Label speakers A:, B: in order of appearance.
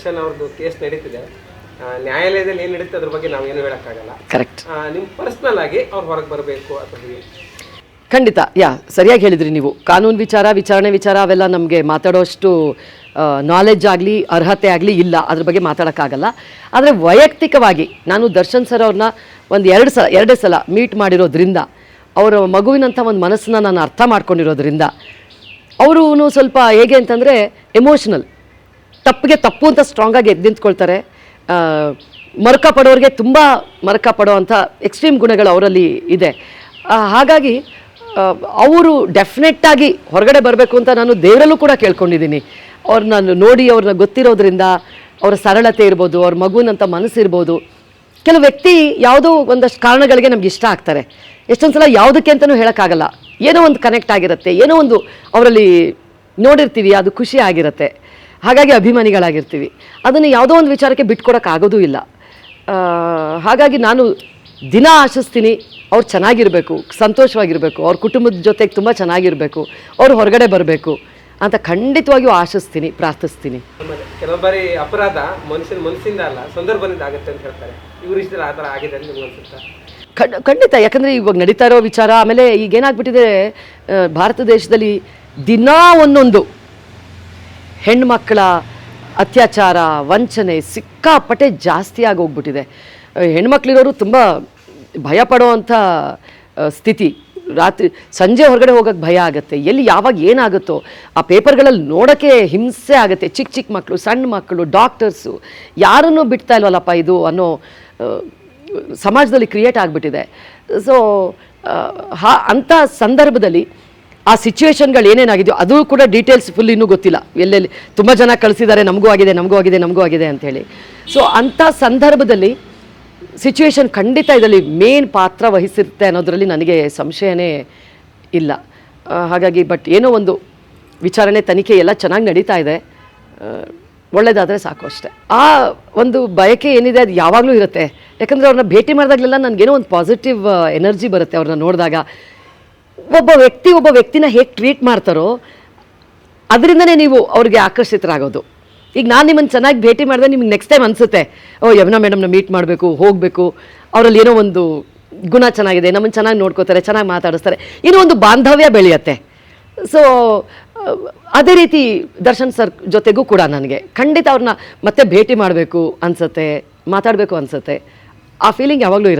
A: ದರ್ಶನ್ ಅವ್ರದ್ದು ಕೇಸ್ ನಡೀತಿದೆ, ನ್ಯಾಯಾಲಯದಲ್ಲಿ ಏನು ನಡೀತದೆ ಅದ್ರ ಬಗ್ಗೆ ನಾವೇನು ಹೇಳೋಕ್ಕಾಗಲ್ಲ.
B: ಕರೆಕ್ಟ್.
A: ನಿಮ್ಮ ಪರ್ಸ್ನಲ್ ಆಗಿ ಅವ್ರು ಹೊರಗೆ ಬರಬೇಕು ಅಥವಾ
B: ಖಂಡಿತ ಸರಿಯಾಗಿ ಹೇಳಿದ್ರಿ ನೀವು. ಕಾನೂನು ವಿಚಾರಣೆ ವಿಚಾರ ಅವೆಲ್ಲ ನಮಗೆ ಮಾತಾಡೋಷ್ಟು ನಾಲೆಡ್ಜ್ ಆಗಲಿ ಅರ್ಹತೆ ಆಗಲಿ ಇಲ್ಲ, ಅದ್ರ ಬಗ್ಗೆ ಮಾತಾಡೋಕ್ಕಾಗಲ್ಲ. ಆದರೆ ವೈಯಕ್ತಿಕವಾಗಿ ನಾನು ದರ್ಶನ್ ಸರ್ ಅವ್ರನ್ನ ಎರಡೇ ಸಲ ಮೀಟ್ ಮಾಡಿರೋದ್ರಿಂದ, ಅವರ ಮಗುವಿನಂಥ ಒಂದು ಮನಸ್ಸನ್ನ ನಾನು ಅರ್ಥ ಮಾಡ್ಕೊಂಡಿರೋದ್ರಿಂದ, ಅವರು ಸ್ವಲ್ಪ ಹೇಗೆ ಅಂತಂದರೆ ಎಮೋಷ್ನಲ್, ತಪ್ಪಿಗೆ ತಪ್ಪು ಅಂತ ಸ್ಟ್ರಾಂಗಾಗಿ ಎದ್ದು ನಿಂತ್ಕೊಳ್ತಾರೆ. ಮರಕ ಪಡೋರಿಗೆ ತುಂಬ ಮರಕ ಪಡೋ ಅಂಥ ಎಕ್ಸ್ಟ್ರೀಮ್ ಗುಣಗಳು ಅವರಲ್ಲಿ ಇದೆ. ಹಾಗಾಗಿ ಅವರು ಡೆಫಿನೆಟ್ಟಾಗಿ ಹೊರಗಡೆ ಬರಬೇಕು ಅಂತ ನಾನು ದೇವರಲ್ಲೂ ಕೂಡ ಕೇಳ್ಕೊಂಡಿದ್ದೀನಿ. ಅವ್ರನ್ನ ನೋಡಿ ಅವ್ರನ್ನ ಗೊತ್ತಿರೋದ್ರಿಂದ, ಅವರ ಸರಳತೆ ಇರ್ಬೋದು, ಅವ್ರ ಮಗುವಿನಂಥ ಮನಸ್ಸಿರ್ಬೋದು. ಕೆಲವು ವ್ಯಕ್ತಿ ಯಾವುದೋ ಒಂದಷ್ಟು ಕಾರಣಗಳಿಗೆ ನಮ್ಗೆ ಇಷ್ಟ ಆಗ್ತಾರೆ. ಎಷ್ಟೊಂದು ಸಲ ಯಾವುದಕ್ಕೆ ಅಂತಲೂ ಹೇಳೋಕ್ಕಾಗಲ್ಲ, ಏನೋ ಒಂದು ಕನೆಕ್ಟ್ ಆಗಿರುತ್ತೆ, ಏನೋ ಒಂದು ಅವರಲ್ಲಿ ನೋಡಿರ್ತೀವಿ, ಅದು ಖುಷಿ ಆಗಿರುತ್ತೆ. ಹಾಗಾಗಿ ಅಭಿಮಾನಿಗಳಾಗಿರ್ತೀವಿ. ಅದನ್ನು ಯಾವುದೋ ಒಂದು ವಿಚಾರಕ್ಕೆ ಬಿಟ್ಕೊಡೋಕ್ಕಾಗೋದೂ ಇಲ್ಲ. ಹಾಗಾಗಿ ನಾನು ದಿನ ಆಶಿಸ್ತೀನಿ ಅವ್ರು ಚೆನ್ನಾಗಿರಬೇಕು, ಸಂತೋಷವಾಗಿರಬೇಕು, ಅವ್ರ ಕುಟುಂಬದ ಜೊತೆಗೆ ತುಂಬ ಚೆನ್ನಾಗಿರಬೇಕು, ಅವ್ರು ಹೊರಗಡೆ ಬರಬೇಕು ಅಂತ ಖಂಡಿತವಾಗಿಯೂ ಆಶಿಸ್ತೀನಿ, ಪ್ರಾರ್ಥಿಸ್ತೀನಿ.
A: ಕೆಲವು ಬಾರಿ ಅಪರಾಧ ಮನಸ್ಸಿಂದ ಅಲ್ಲ, ಸಂದರ್ಭದಿಂದ ಆಗುತ್ತೆ ಅಂತ ಹೇಳ್ತಾರೆ. ಇವ್ರ ಇಷ್ಟದಲ್ಲಿ ಆ ಥರ ಆಗಿದೆ ಅಂತ ನಿಮ್ಗೆ ಅನ್ಸುತ್ತಾ?
B: ಖಂಡಿತ. ಯಾಕಂದರೆ ಇವಾಗ ನಡೀತಾ ಇರೋ ವಿಚಾರ, ಆಮೇಲೆ ಈಗೇನಾಗ್ಬಿಟ್ಟಿದೆ ಭಾರತ ದೇಶದಲ್ಲಿ ದಿನಾ ಒಂದೊಂದು ಹೆಣ್ಮಕ್ಕಳ ಅತ್ಯಾಚಾರ, ವಂಚನೆ ಸಿಕ್ಕಾಪಟ್ಟೆ ಜಾಸ್ತಿ ಆಗೋಗ್ಬಿಟ್ಟಿದೆ. ಹೆಣ್ಮಕ್ಳಿರೋರು ತುಂಬ ಭಯ ಪಡೋ ಅಂಥ ಸ್ಥಿತಿ. ರಾತ್ರಿ ಸಂಜೆ ಹೊರಗಡೆ ಹೋಗೋಕ್ಕೆ ಭಯ ಆಗುತ್ತೆ, ಎಲ್ಲಿ ಯಾವಾಗ ಏನಾಗುತ್ತೋ ಆ ಪೇಪರ್ಗಳಲ್ಲಿ ನೋಡೋಕ್ಕೆ ಹಿಂಸೆ ಆಗುತ್ತೆ. ಚಿಕ್ಕ ಮಕ್ಕಳು, ಸಣ್ಣ ಮಕ್ಕಳು, ಡಾಕ್ಟರ್ಸು, ಯಾರನ್ನೂ ಬಿಡ್ತಾ ಇಲ್ವಲ್ಲಪ್ಪ ಇದು ಅನ್ನೋ ಸಮಾಜದಲ್ಲಿ ಕ್ರಿಯೇಟ್ ಆಗಿಬಿಟ್ಟಿದೆ. ಸೊ ಅಂಥ ಸಂದರ್ಭದಲ್ಲಿ ಆ ಸಿಚುವೇಶನ್ಗಳು ಏನೇನಾಗಿದೆಯೋ ಅದು ಕೂಡ ಡೀಟೇಲ್ಸ್ ಫುಲ್ ಇನ್ನೂ ಗೊತ್ತಿಲ್ಲ. ಎಲ್ಲೆಲ್ಲಿ ತುಂಬ ಜನ ಕಳಿಸಿದ್ದಾರೆ, ನಮಗೂ ಆಗಿದೆ ಅಂಥೇಳಿ. ಸೊ ಅಂಥ ಸಂದರ್ಭದಲ್ಲಿ ಸಿಚುವೇಶನ್ ಖಂಡಿತ ಇದರಲ್ಲಿ ಮೇನ್ ಪಾತ್ರ ವಹಿಸಿರುತ್ತೆ ಅನ್ನೋದರಲ್ಲಿ ನನಗೆ ಸಂಶಯನೇ ಇಲ್ಲ. ಹಾಗಾಗಿ ಏನೋ ಒಂದು ವಿಚಾರಣೆ, ತನಿಖೆ ಎಲ್ಲ ಚೆನ್ನಾಗಿ ನಡೀತಾ ಇದೆ. ಒಳ್ಳೆಯದಾದರೆ ಸಾಕು ಅಷ್ಟೆ. ಆ ಒಂದು ಬಯಕೆ ಏನಿದೆ ಅದು ಯಾವಾಗಲೂ ಇರುತ್ತೆ. ಯಾಕಂದರೆ ಅವ್ರನ್ನ ಭೇಟಿ ಮಾಡಿದಾಗಲೆಲ್ಲ ನನಗೇನೋ ಒಂದು ಪಾಸಿಟಿವ್ ಎನರ್ಜಿ ಬರುತ್ತೆ. ಅವ್ರನ್ನ ನೋಡಿದಾಗ ಒಬ್ಬ ವ್ಯಕ್ತಿನ ಹೇಗೆ ಟ್ರೀಟ್ ಮಾಡ್ತಾರೋ ಅದರಿಂದನೇ ನೀವು ಅವ್ರಿಗೆ ಆಕರ್ಷಿತರಾಗೋದು. ಈಗ ನಾನು ನಿಮ್ಮನ್ನು ಚೆನ್ನಾಗಿ ಭೇಟಿ ಮಾಡಿದ್ರೆ ನಿಮ್ಗೆ ನೆಕ್ಸ್ಟ್ ಟೈಮ್ ಅನಿಸುತ್ತೆ, ಯಮುನಾ ಮೇಡಮ್ನ ಮೀಟ್ ಮಾಡಬೇಕು, ಹೋಗಬೇಕು, ಅವರಲ್ಲಿ ಏನೋ ಒಂದು ಗುಣ ಚೆನ್ನಾಗಿದೆ, ನಮ್ಮನ್ನು ಚೆನ್ನಾಗಿ ನೋಡ್ಕೋತಾರೆ, ಚೆನ್ನಾಗಿ ಮಾತಾಡಿಸ್ತಾರೆ, ಏನೋ ಒಂದು ಬಾಂಧವ್ಯ ಬೆಳೆಯುತ್ತೆ. ಸೊ ಅದೇ ರೀತಿ ದರ್ಶನ್ ಸರ್ ಜೊತೆಗೂ ಕೂಡ ನನಗೆ ಖಂಡಿತ ಅವ್ರನ್ನ ಮತ್ತೆ ಭೇಟಿ ಮಾಡಬೇಕು ಅನಿಸುತ್ತೆ, ಮಾತಾಡಬೇಕು ಅನಿಸುತ್ತೆ. ಆ ಫೀಲಿಂಗ್ ಯಾವಾಗಲೂ ಇರುತ್ತೆ.